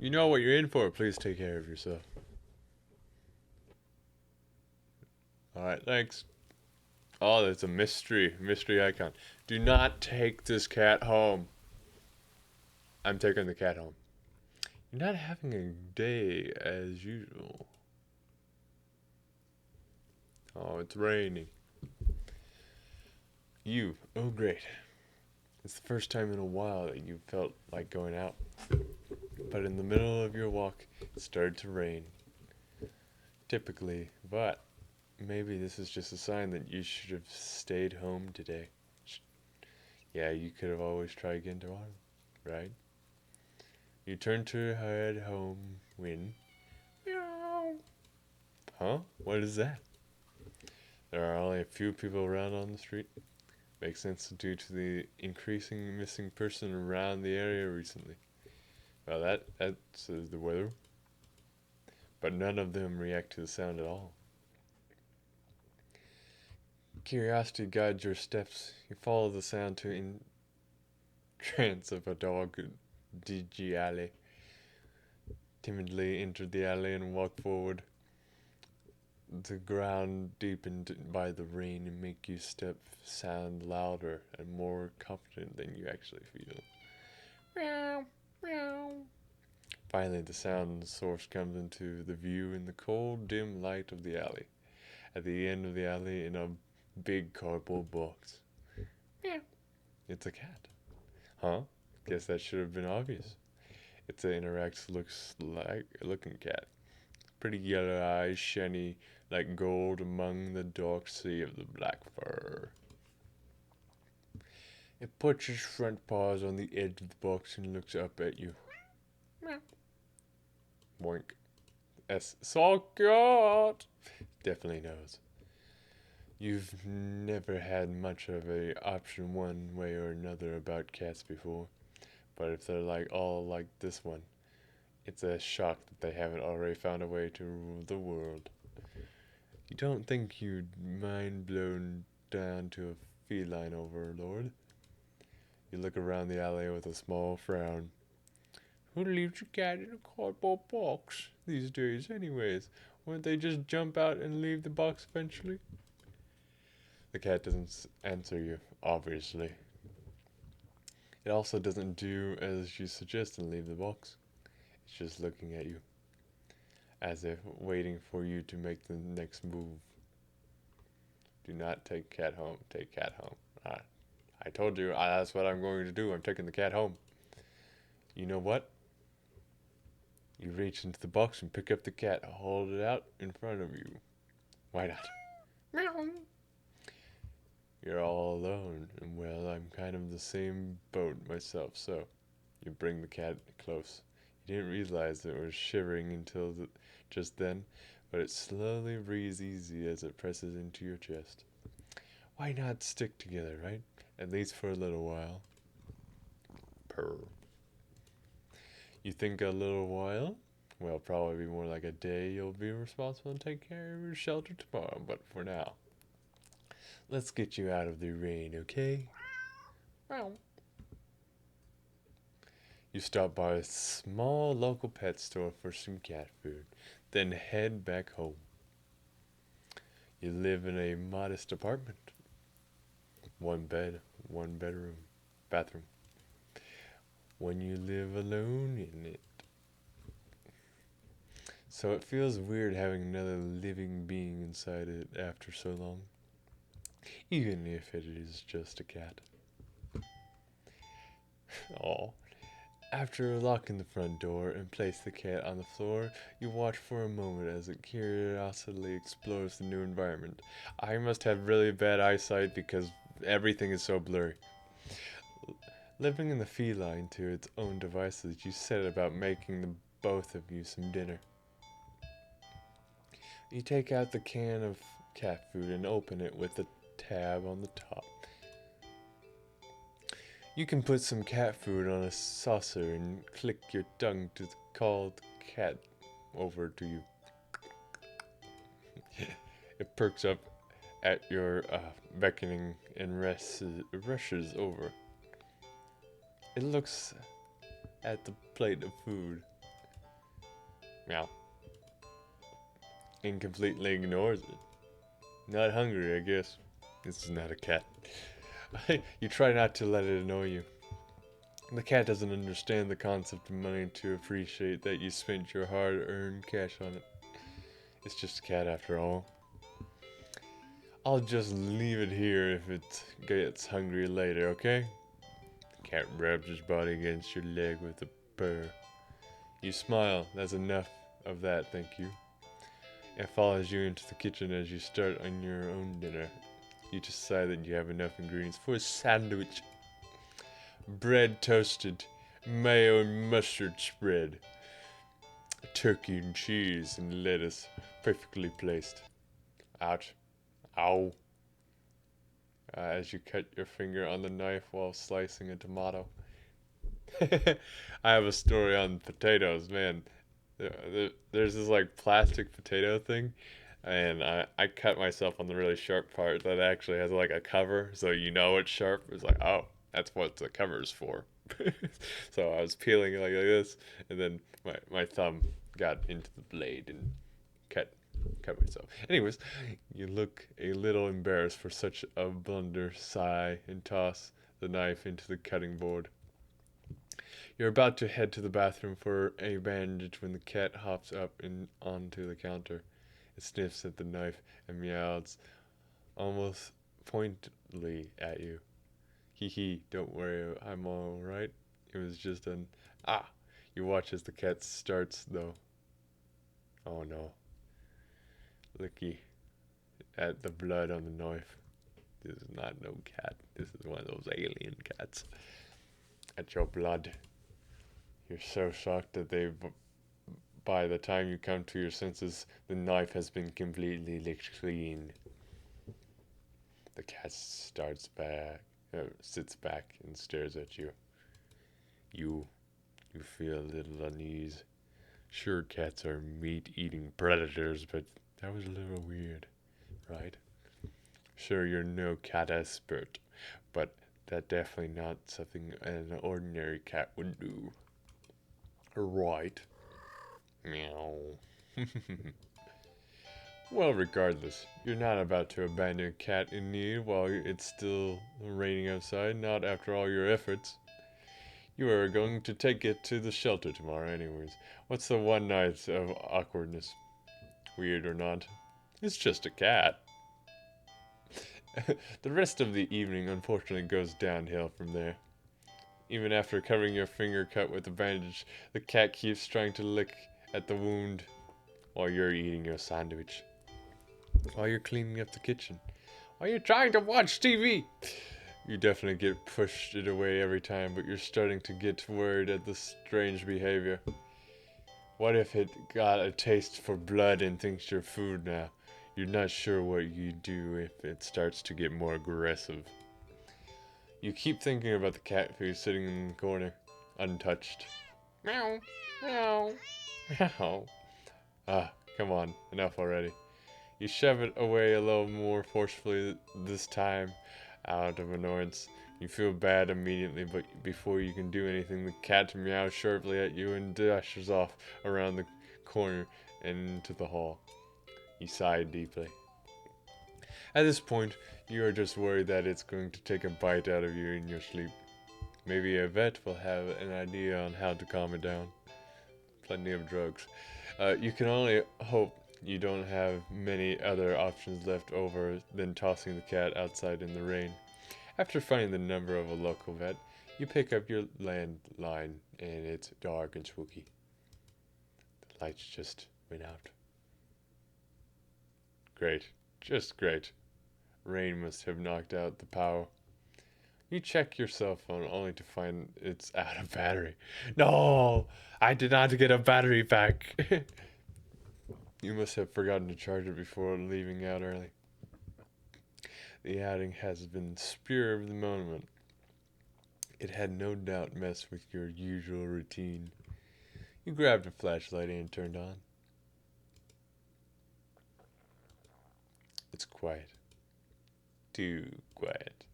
You know what you're in for. Please take care of yourself. Alright, thanks. Oh, there's a mystery icon. Do not take this cat home. I'm taking the cat home. You're not having a day as usual. Oh, it's raining. Oh great. It's the first time in a while that you felt like going out. But in the middle of your walk, it started to rain. Typically, but maybe this is just a sign that you should have stayed home today. Yeah, you could have always tried again tomorrow, right? You turn to head home when... Meow. Huh? What is that? There are only a few people around on the street. Makes sense due to the increasing missing person around the area recently. Well, that's the weather. But none of them react to the sound at all. Curiosity guides your steps. You follow the sound to trance of a dog digi alley. Timidly enter the alley and walk forward. The ground deepened by the rain and make your step sound louder and more confident than you actually feel. Meow, meow. Finally, the sound source comes into the view in the cold, dim light of the alley. At the end of the alley, in a big cardboard box. Meow. It's a cat. Huh? Guess that should have been obvious. It's an looking cat. Pretty yellow eyes, shiny like gold among the dark sea of the black fur. It puts its front paws on the edge of the box and looks up at you. Meow. Boink. So cute! Definitely knows. You've never had much of a option one way or another about cats before, but if they're all like this one, it's a shock that they haven't already found a way to rule the world. You don't think you'd mind blown down to a feline overlord? You look around the alley with a small frown. Who leaves a cat in a cardboard box these days anyways? Wouldn't they just jump out and leave the box eventually? The cat doesn't answer you, obviously. It also doesn't do as you suggest and leave the box. It's just looking at you, as if waiting for you to make the next move. Do not take cat home. Take cat home. I told you that's what I'm going to do. I'm taking the cat home. You know what? You reach into the box and pick up the cat. Hold it out in front of you. Why not? Meow. You're all alone, and well, I'm kind of the same boat myself, so you bring the cat close. You didn't realize it was shivering until just then, but it slowly breathes easy as it presses into your chest. Why not stick together, right? At least for a little while. Purr. You think a little while? Well, probably more like a day. You'll be responsible and take care of your shelter tomorrow, but for now, let's get you out of the rain, okay? Meow. You stop by a small local pet store for some cat food, then head back home. You live in a modest apartment. One bed, one bedroom, bathroom. When you live alone in it. So it feels weird having another living being inside it after so long. Even if it is just a cat. Aw. After locking the front door and place the cat on the floor, you watch for a moment as it curiously explores the new environment. I must have really bad eyesight because everything is so blurry. Living in the feline to its own devices, you set about making the both of you some dinner. You take out the can of cat food and open it with the tab on the top. You can put some cat food on a saucer and click your tongue to call the cat over to you. It perks up at your beckoning and rushes over. It looks at the plate of food. Meow. And completely ignores it. Not hungry, I guess. This is not a cat. You try not to let it annoy you. The cat doesn't understand the concept of money to appreciate that you spent your hard-earned cash on it. It's just a cat after all. I'll just leave it here if it gets hungry later, okay? The cat rubs his body against your leg with a purr. You smile. That's enough of that, thank you. It follows you into the kitchen as you start on your own dinner. You decide that you have enough ingredients for a sandwich. Bread toasted, mayo and mustard spread, turkey and cheese and lettuce perfectly placed. Ouch. Ow. As you cut your finger on the knife while slicing a tomato. I have a story on potatoes, man. There's this like plastic potato thing, and I cut myself on the really sharp part that actually has like a cover, so you know it's sharp. It's like, oh, that's what the cover's for. So I was peeling it like this, and then my thumb got into the blade and cut myself. Anyways, you look a little embarrassed for such a blunder, sigh, and toss the knife into the cutting board. You're about to head to the bathroom for a bandage when the cat hops up and onto the counter. It sniffs at the knife and meows almost pointedly at you. Hee hee, don't worry, I'm alright. It was just an ah. You watch as the cat starts though. Oh no. Licky at the blood on the knife. This is not no cat. This is one of those alien cats. At your blood. You're so shocked that by the time you come to your senses, the knife has been completely licked clean. The cat sits back and stares at you. You feel a little uneasy. Sure, cats are meat-eating predators, but that was a little weird, right? Sure, you're no cat expert, but that's definitely not something an ordinary cat would do. Right. Meow. Well, regardless, you're not about to abandon a cat in need while it's still raining outside, not after all your efforts. You are going to take it to the shelter tomorrow anyways. What's the one night of awkwardness? Weird or not, it's just a cat. The rest of the evening unfortunately goes downhill from there. Even after covering your finger cut with a bandage, the cat keeps trying to lick at the wound while you're eating your sandwich. While you're cleaning up the kitchen. While you're trying to watch TV. You definitely get pushed it away every time, but you're starting to get worried at the strange behavior. What if it got a taste for blood and thinks you're food now? You're not sure what you do if it starts to get more aggressive. You keep thinking about the cat who's sitting in the corner, untouched. Meow, meow, meow. Ah, come on, enough already. You shove it away a little more forcefully this time, out of annoyance. You feel bad immediately, but before you can do anything, the cat meows sharply at you and dashes off around the corner and into the hall. You sigh deeply. At this point, you are just worried that it's going to take a bite out of you in your sleep. Maybe a vet will have an idea on how to calm it down. Plenty of drugs. You can only hope you don't have many other options left over than tossing the cat outside in the rain. After finding the number of a local vet, you pick up your landline, and it's dark and spooky. The lights just went out. Great. Just great. Rain must have knocked out the power. You check your cell phone only to find it's out of battery. No! I did not get a battery pack! You must have forgotten to charge it before leaving out early. The outing has been spur of the moment. It had no doubt messed with your usual routine. You grabbed a flashlight and turned on. It's quiet. Too quiet.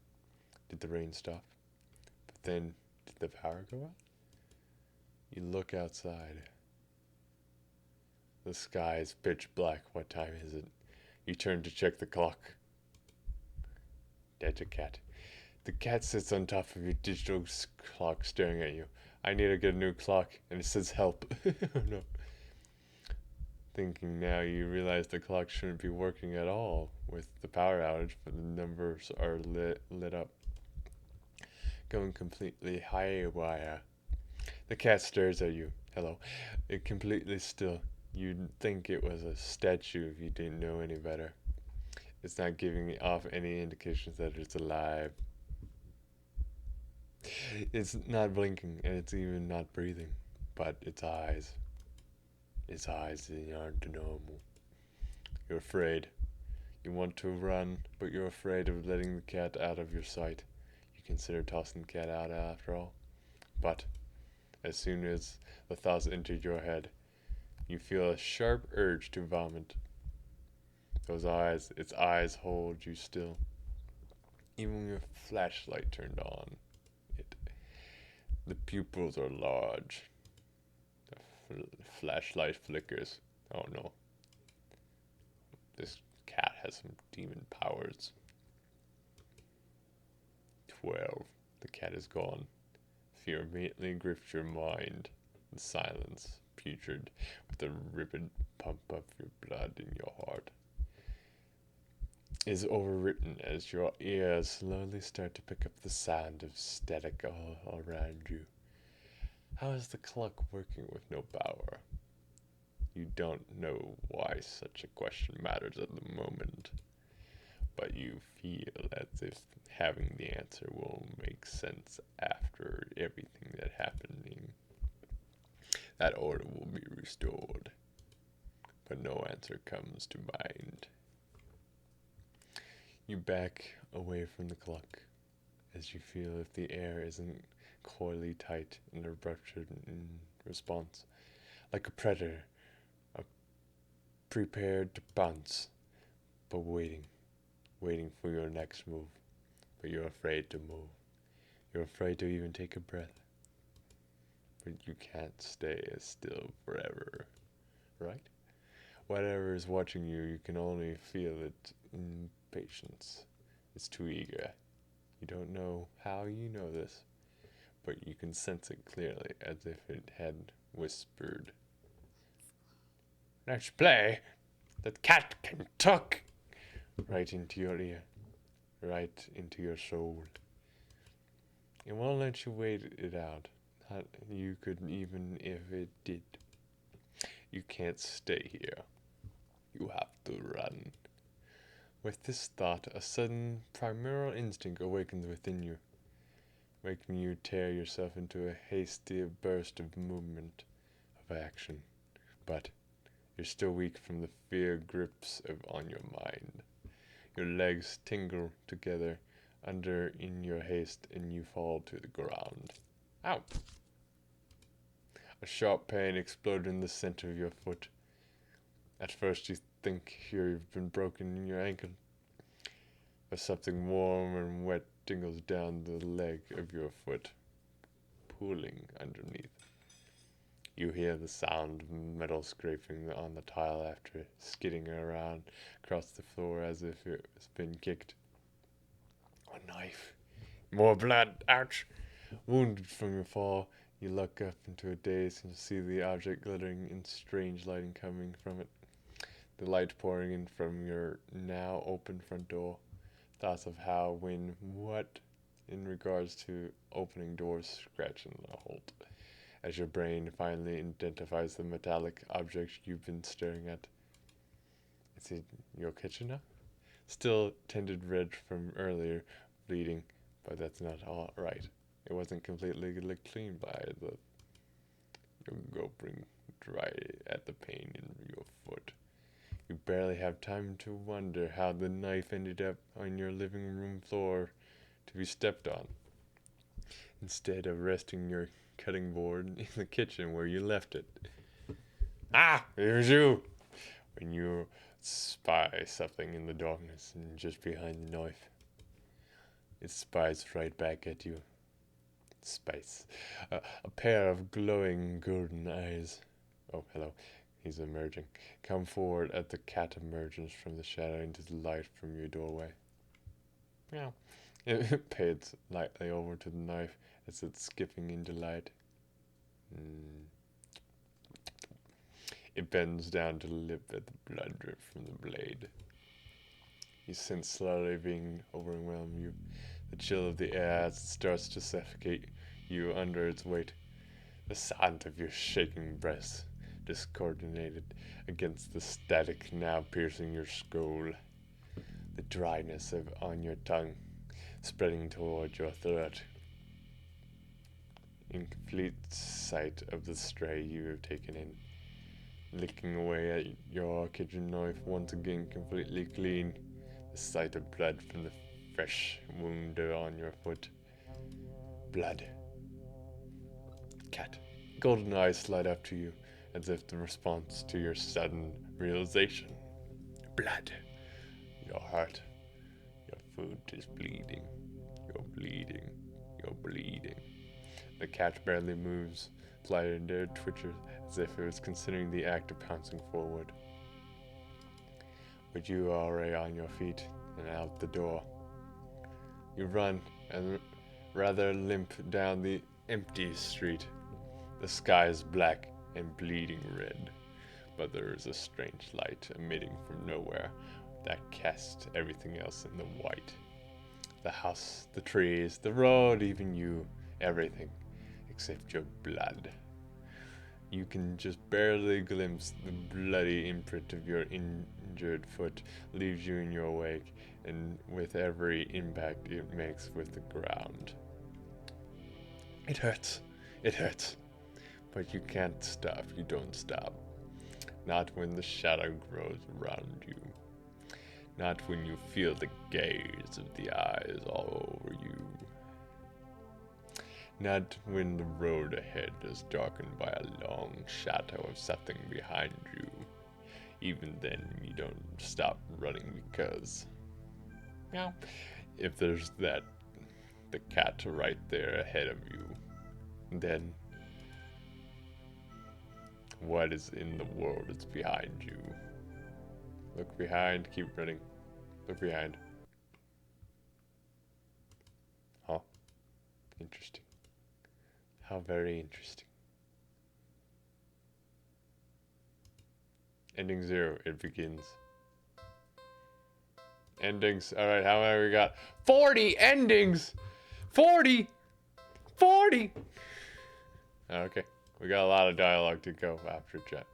Did the rain stop? But then, did the power go out? You look outside. The sky is pitch black. What time is it? You turn to check the clock. That's a cat. The cat sits on top of your digital clock staring at you. I need to get a new clock, and it says help. Oh no. Thinking now, you realize the clock shouldn't be working at all with the power outage, but the numbers are lit up. Going completely haywire. The cat stares at you. Hello. It completely still. You'd think it was a statue if you didn't know any better. It's not giving off any indications that it's alive. It's not blinking, and it's even not breathing. But its eyes aren't normal. You're afraid. You want to run, but you're afraid of letting the cat out of your sight. You consider tossing the cat out after all. But as soon as the thoughts enter your head, you feel a sharp urge to vomit. Its eyes hold you still. Even when your flashlight turned on, the pupils are large. The flashlight flickers. Oh no. This cat has some demon powers. 12. The cat is gone. Fear immediately grips your mind. The silence, putrid, with the rapid pump of your blood in your heart, is overwritten as your ears slowly start to pick up the sound of static all around you. How is the clock working with no power? You don't know why such a question matters at the moment, but you feel as if having the answer will make sense after everything that happened. That order will be restored, but no answer comes to mind. You back away from the clock as you feel if the air isn't coyly tight and ruptured in response, like a predator, prepared to pounce, but waiting for your next move. But you're afraid to move. You're afraid to even take a breath. But you can't stay as still forever, right? Whatever is watching you, you can only feel its impatience. It's too eager. You don't know how you know this, but you can sense it clearly, as if it had whispered. Let's play. That cat can talk. Right into your ear. Right into your soul. It won't let you wait it out. Not you could, even if it did. You can't stay here. You have to run. With this thought, a sudden primeval instinct awakens within you, making you tear yourself into a hasty burst of movement, of action. But you're still weak from the fear grips on your mind. Your legs tingle together in your haste, and you fall to the ground. Ow! A sharp pain exploded in the center of your foot. At first you think you've been broken in your ankle, but something warm and wet tingles down the leg of your foot, pooling underneath. You hear the sound of metal scraping on the tile after skidding around across the floor as if it was been kicked. A knife. More blood. Ouch! Wounded from your fall, you look up into a daze and see the object glittering in strange lighting coming from it. The light pouring in from your now open front door. Thoughts of how, when, what, in regards to opening doors, scratch in a halt, as your brain finally identifies the metallic object you've been staring at. Is it your kitchen now? Still tinted red from earlier bleeding, but that's not all right. It wasn't completely cleaned by the groping dry at the pain in your foot. You barely have time to wonder how the knife ended up on your living room floor to be stepped on, instead of resting your cutting board in the kitchen where you left it. Ah, here's you! When you spy something in the darkness and just behind the knife, it spies right back at you. Spice. A pair of glowing golden eyes. Oh, hello. He's emerging. Come forward as the cat emerges from the shadow into the light from your doorway. Meow. It pades lightly over to the knife as it's skipping into light. It bends down to the lip at the blood drip from the blade. You sense slowly being overwhelmed you. The chill of the air as it starts to suffocate you under its weight. The sound of your shaking breath, discoordinated against the static now piercing your skull. The dryness on your tongue, spreading toward your throat. In complete sight of the stray you have taken in. Licking away at your kitchen knife, once again completely clean. The sight of blood from the fresh wound on your foot. Blood. Cat. Golden eyes light up to you, as if the response to your sudden realization. Blood. Your heart. Your foot is bleeding. You're bleeding. You're bleeding. The cat barely moves, gliding there twitches as if it was considering the act of pouncing forward. But you are already on your feet and out the door. You run and rather limp down the empty street. The sky is black and bleeding red, but there is a strange light emitting from nowhere that casts everything else in the white. The house, the trees, the road, even you, everything except your blood. You can just barely glimpse the bloody imprint of your injured foot leaves you in your wake, and with every impact it makes with the ground. It hurts. It hurts. But you can't stop. You don't stop. Not when the shadow grows around you. Not when you feel the gaze of the eyes all over you. Not when the road ahead is darkened by a long shadow of something behind you. Even then, you don't stop running because, well, if there's the cat right there ahead of you, then what is in the world is behind you? Look behind, keep running. Look behind. Huh? Interesting. How very interesting. Ending 0, it begins. Endings. Alright, how many we got? 40 endings! 40! 40! Okay, we got a lot of dialogue to go after chat.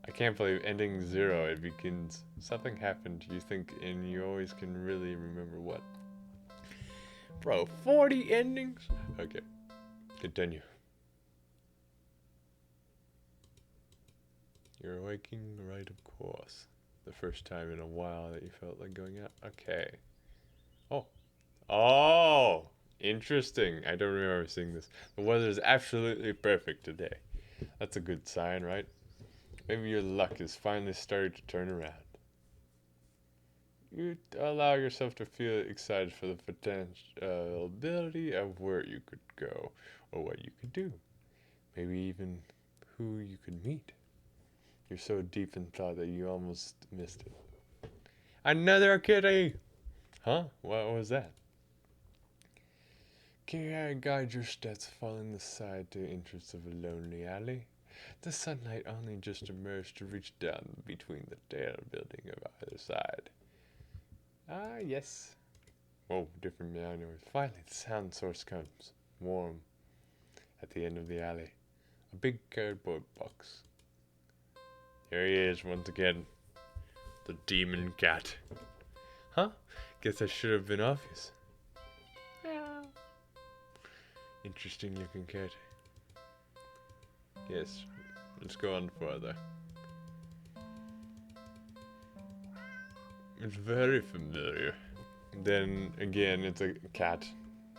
I can't believe ending 0, it begins. Something happened, you think, and you always can really remember what. Bro, 40 endings? Okay. Continue. You're waking right, of course. The first time in a while that you felt like going out. Okay. Oh. Oh! Interesting. I don't remember seeing this. The weather is absolutely perfect today. That's a good sign, right? Maybe your luck is finally starting to turn around. You allow yourself to feel excited for the potentiality of where you could go, or what you could do. Maybe even who you could meet. You're so deep in thought that you almost missed it. Another kitty! Huh? What was that? Can I guide your steps following the side to the entrance of a lonely alley? The sunlight only just emerged to reach down between the tail building of either side. Ah, yes. Oh, different meow noise. Finally, the sound source comes. Warm. At the end of the alley. A big cardboard box. Here he is once again. The demon cat. Huh? Guess that should have been obvious. Meow. Interesting looking cat. Yes. Let's go on further. It's very familiar. Then again, it's a cat.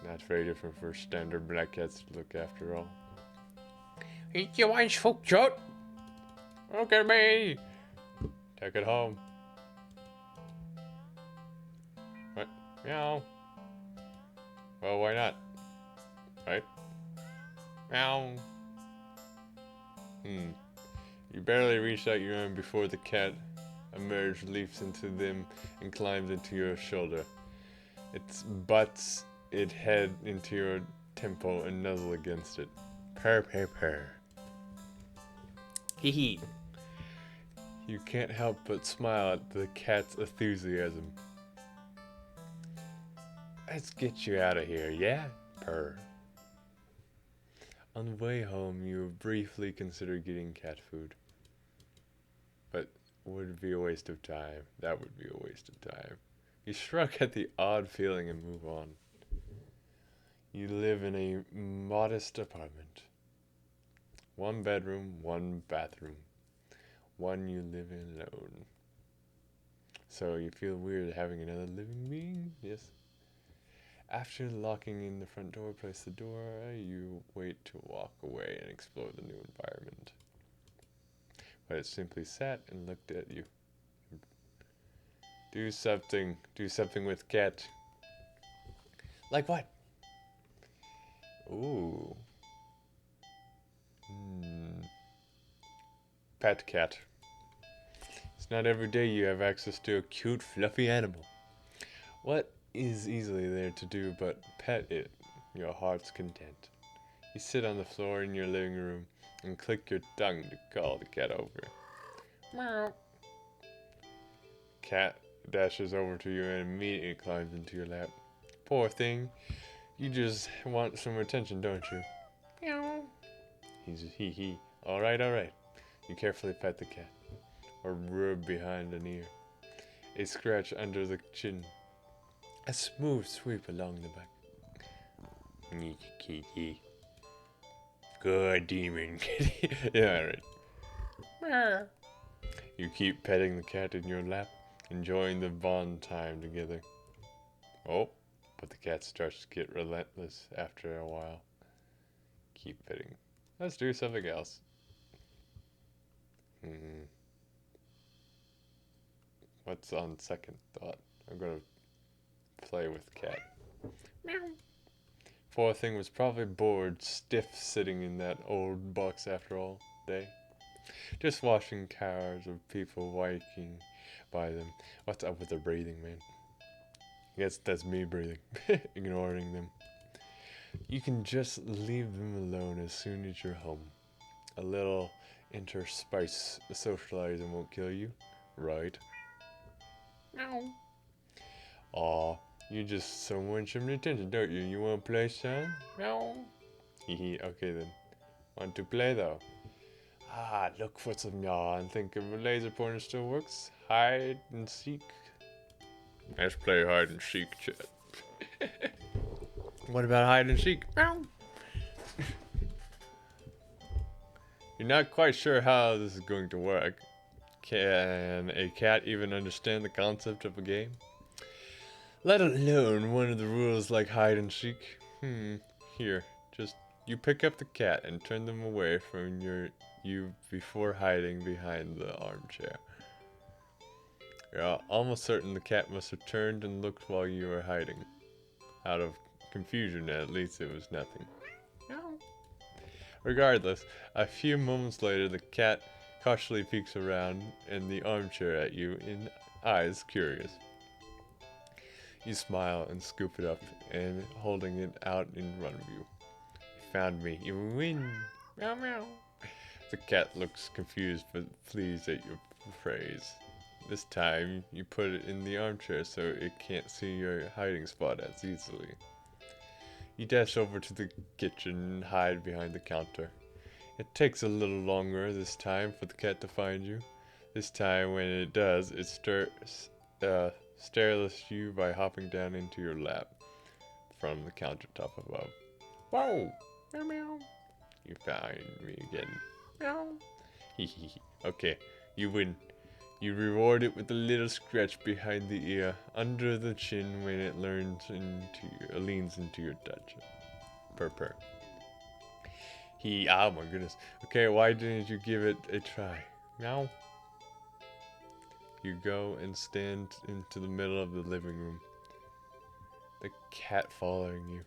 Not very different for standard black cats to look after all. Eat your orange folk shot. Look at me. Take it home. What? Meow. Well, why not? Right? Meow. You barely reach out your arm before the cat emerges, leaps into them, and climbs into your shoulder. It butts its head into your temple and nuzzle against it. Purr, purr, purr. Hee hee. You can't help but smile at the cat's enthusiasm. Let's get you out of here, yeah? Purr. On the way home, you briefly consider getting cat food. But would be a waste of time. That would be a waste of time. You shrug at the odd feeling and move on. You live in a modest apartment. 1 bedroom, 1 bathroom. One you live in alone. So you feel weird having another living being? Yes. After locking in the front door, place the door, you wait to walk away and explore the new environment. But it simply sat and looked at you. Do something with cat. Like what? Ooh. Pet cat. It's not every day you have access to a cute, fluffy animal. What is easily there to do but pet it, your heart's content. You sit on the floor in your living room and click your tongue to call the cat over. Meow. Cat dashes over to you and immediately climbs into your lap. Poor thing, you just want some attention, don't you? Meow. He's hee hee. Alright. You carefully pet the cat, or rub behind an ear, a scratch under the chin, a smooth sweep along the back. Kitty. Good demon kitty. Yeah, alright. You keep petting the cat in your lap, enjoying the bond time together. Oh, but the cat starts to get relentless after a while. Keep petting. Let's do something else. What's on second thought? I'm gonna play with cat. Meow. Poor thing was probably bored, stiff sitting in that old box after all day. Just watching cars of people walking by them. What's up with their breathing, man? I guess that's me breathing, ignoring them. You can just leave them alone as soon as you're home. A little interspice socializing won't kill you, right? Meow. Aw, you just so want some attention, don't you? You want to play, son? Meow. Hee okay then. Want to play though? Look for some yaw and think if a laser pointer still works. Hide and seek. Let's play hide and seek, chat. What about hide and seek? Meow. You're not quite sure how this is going to work. Can a cat even understand the concept of a game? Let alone one of the rules like hide and seek. Here, just you pick up the cat and turn them away from you before hiding behind the armchair. You're almost certain the cat must have turned and looked while you were hiding. Out of confusion, at least it was nothing. Regardless, a few moments later the cat cautiously peeks around in the armchair at you in eyes curious. You smile and scoop it up and holding it out in front of you. You found me. You win. Meow meow. The cat looks confused but pleased at your phrase. This time you put it in the armchair so it can't see your hiding spot as easily. You dash over to the kitchen and hide behind the counter. It takes a little longer this time for the cat to find you. This time when it does, it stares you by hopping down into your lap from the countertop above. Whoa! Meow meow. You find me again. Meow. Hee. Okay, you win. You reward it with a little scratch behind the ear, under the chin when it leans into your touch. Purr. Oh my goodness. Okay, why didn't you give it a try? Meow. You go and stand into the middle of the living room. The cat following you.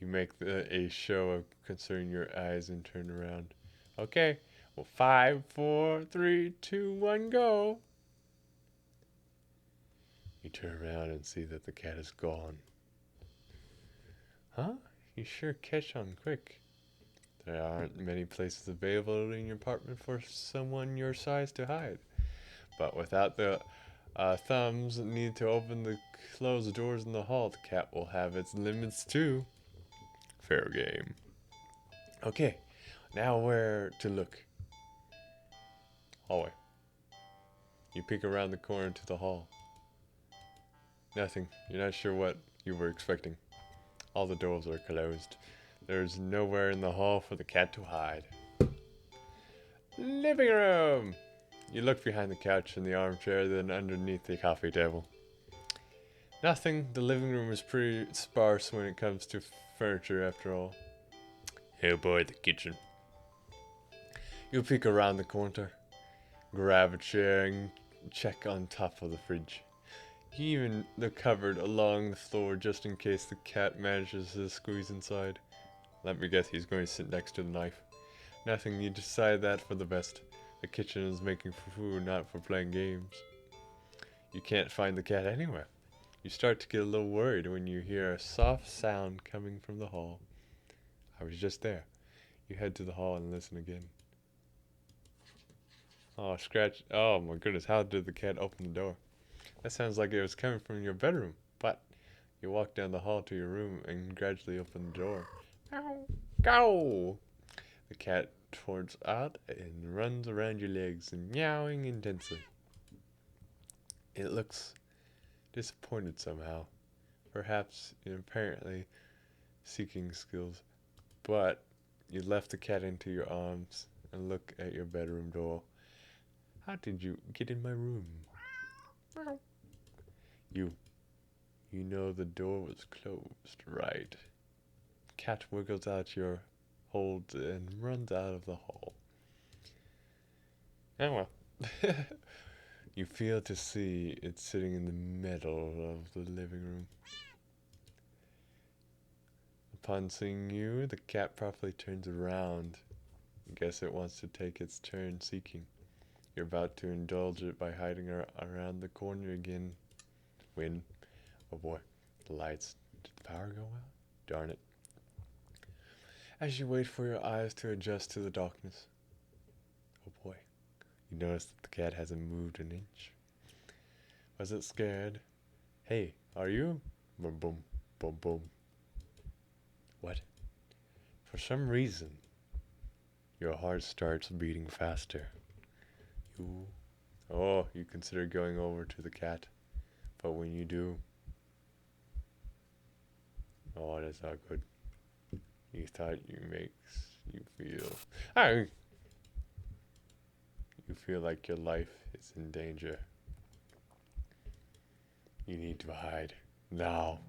You make a show of concerning your eyes and turn around. Okay. Well, 5, 4, 3, 2, 1, go. You turn around and see that the cat is gone. Huh? You sure catch on quick. There aren't many places available in your apartment for someone your size to hide. But without the thumbs need to open the closed doors in the hall, the cat will have its limits too. Fair game. Okay, now where to look? Hallway. You peek around the corner to the hall. Nothing. You're not sure what you were expecting. All the doors are closed. There's nowhere in the hall for the cat to hide. Living room! You look behind the couch and the armchair, then underneath the coffee table. Nothing. The living room is pretty sparse when it comes to furniture, after all. Oh boy, the kitchen. You peek around the corner, grab a chair, and check on top of the fridge. Even the cupboard along the floor just in case the cat manages to squeeze inside. Let me guess, he's going to sit next to the knife. Nothing, you decide that for the best. The kitchen is making for food, not for playing games. You can't find the cat anywhere. You start to get a little worried when you hear a soft sound coming from the hall. I was just there. You head to the hall and listen again. Oh, scratch. Oh my goodness, how did the cat open the door? That sounds like it was coming from your bedroom, but you walk down the hall to your room and gradually open the door. Ow. Go! The cat torts out and runs around your legs and meowing intensely. It looks disappointed somehow, perhaps in apparently seeking skills, but you left the cat into your arms and look at your bedroom door. How did you get in my room? You know the door was closed, right? Cat wiggles out your hold and runs out of the hall. Oh well. You feel to see it sitting in the middle of the living room. Upon seeing you, the cat promptly turns around. I guess it wants to take its turn seeking. You're about to indulge it by hiding around the corner again. When? Oh boy, the lights. Did the power go out? Darn it. As you wait for your eyes to adjust to the darkness. Oh boy, you notice that the cat hasn't moved an inch. Was it scared? Hey, are you? Boom, boom, boom, boom. What? For some reason, your heart starts beating faster. You consider going over to the cat, but when you do, oh, that's not good. You thought you feel like your life is in danger. You need to hide now.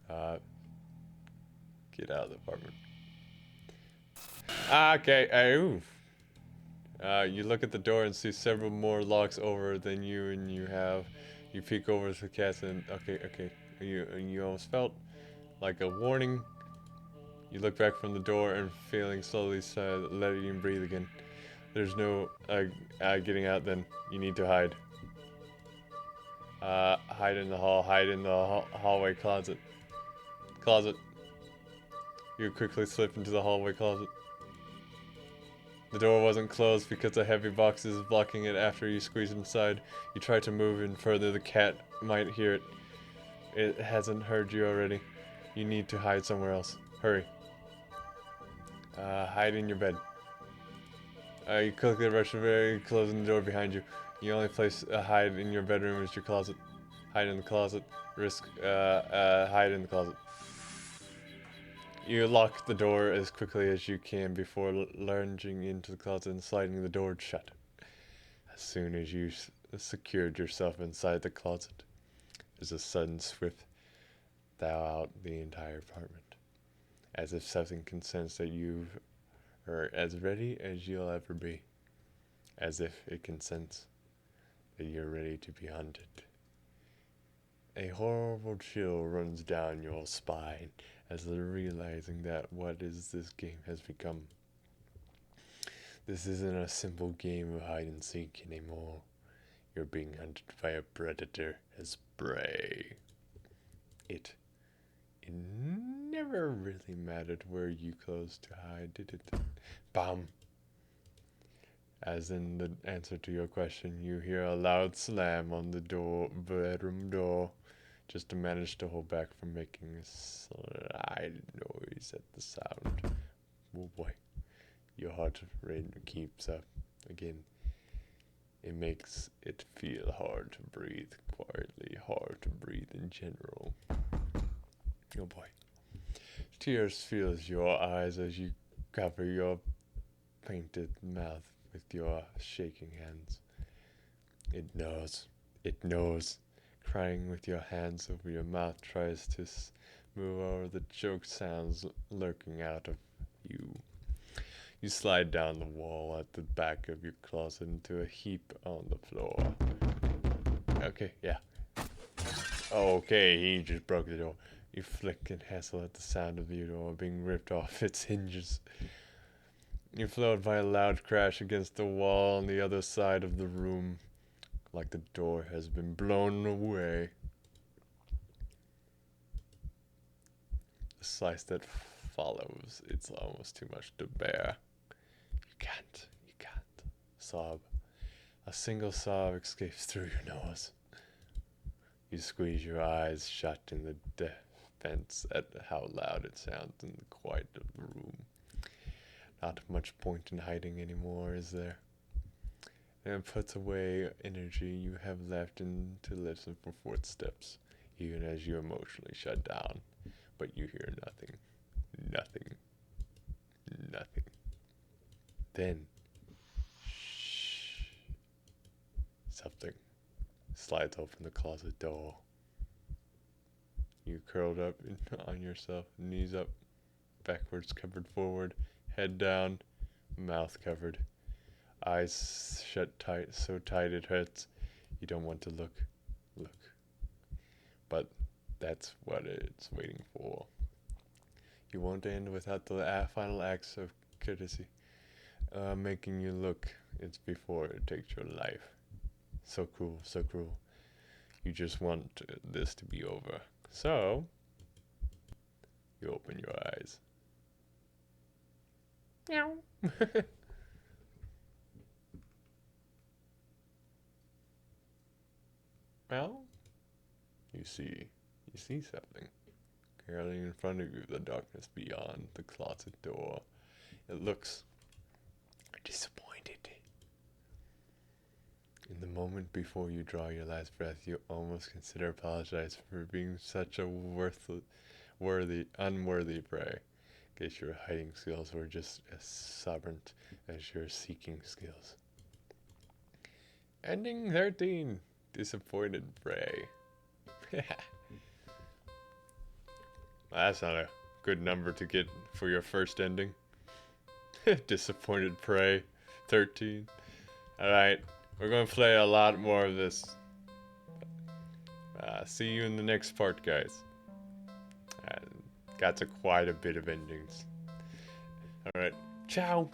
Get out of the apartment. Okay. You look at the door and see several more locks over than you have. You peek over to the cat and okay. You almost felt like a warning. You look back from the door and feeling slowly letting you breathe again. There's no getting out. Then you need to hide. Hide in the hall. Hide in the hallway closet. You quickly slip into the hallway closet. The door wasn't closed because a heavy box is blocking it after you squeeze inside. You try to move in further, the cat might hear it. It hasn't heard you already. You need to hide somewhere else. Hurry. Hide in your bed. You quickly rush over, closing the door behind you. The only place to hide in your bedroom is your closet. Hide in the closet. Hide in the closet. You lock the door as quickly as you can before lunging into the closet and sliding the door shut. As soon as you secured yourself inside the closet, there's a sudden swift thaw out the entire apartment, as if something can sense that you are as ready as you'll ever be, as if it can sense that you're ready to be hunted. A horrible chill runs down your spine as realizing that what is this game has become. This isn't a simple game of hide and seek anymore. You're being hunted by a predator as prey. It never really mattered where you chose to hide, did it? Bam! As in the answer to your question, you hear a loud slam on the bedroom door, just to manage to hold back from making a slight noise at the sound. Oh boy, your heart rate keeps up again. It makes it feel hard to breathe, quietly hard to breathe in general. Oh boy. Tears fills your eyes as you cover your painted mouth with your shaking hands. It knows. Crying with your hands over your mouth tries to smooth over the choke sounds lurking out of you. You slide down the wall at the back of your closet into a heap on the floor. Okay, yeah. Okay, he just broke the door. You flick and hassle at the sound of your door being ripped off its hinges. You float by a loud crash against the wall on the other side of the room, like the door has been blown away. The slice that follows, it's almost too much to bear. You can't. Sob. A single sob escapes through your nose. You squeeze your eyes shut in the defense at how loud it sounds in the quiet of the room. Not much point in hiding anymore, is there? And it puts away energy you have left in to listen for footsteps, even as you emotionally shut down. But you hear nothing. Then, shh, something slides open the closet door. You curled up on yourself, knees up, backwards covered forward, head down, mouth covered, eyes shut tight, so tight it hurts. You don't want to look. But that's what it's waiting for. You won't end without the final acts of courtesy. Making you look, it's before it takes your life. So cruel. You just want this to be over. So, you open your eyes. Meow. Well, you see something. Barely in front of you, the darkness beyond the closet door. It looks disappointed. In the moment before you draw your last breath, you almost consider apologizing for being such a unworthy prey. Guess your hiding skills were just as stubborn as your seeking skills. Ending 13. Disappointed prey. That's not a good number to get for your first ending. Disappointed prey. 13. Alright, we're going to play a lot more of this. See you in the next part, guys. Got to quite a bit of endings. Alright, ciao!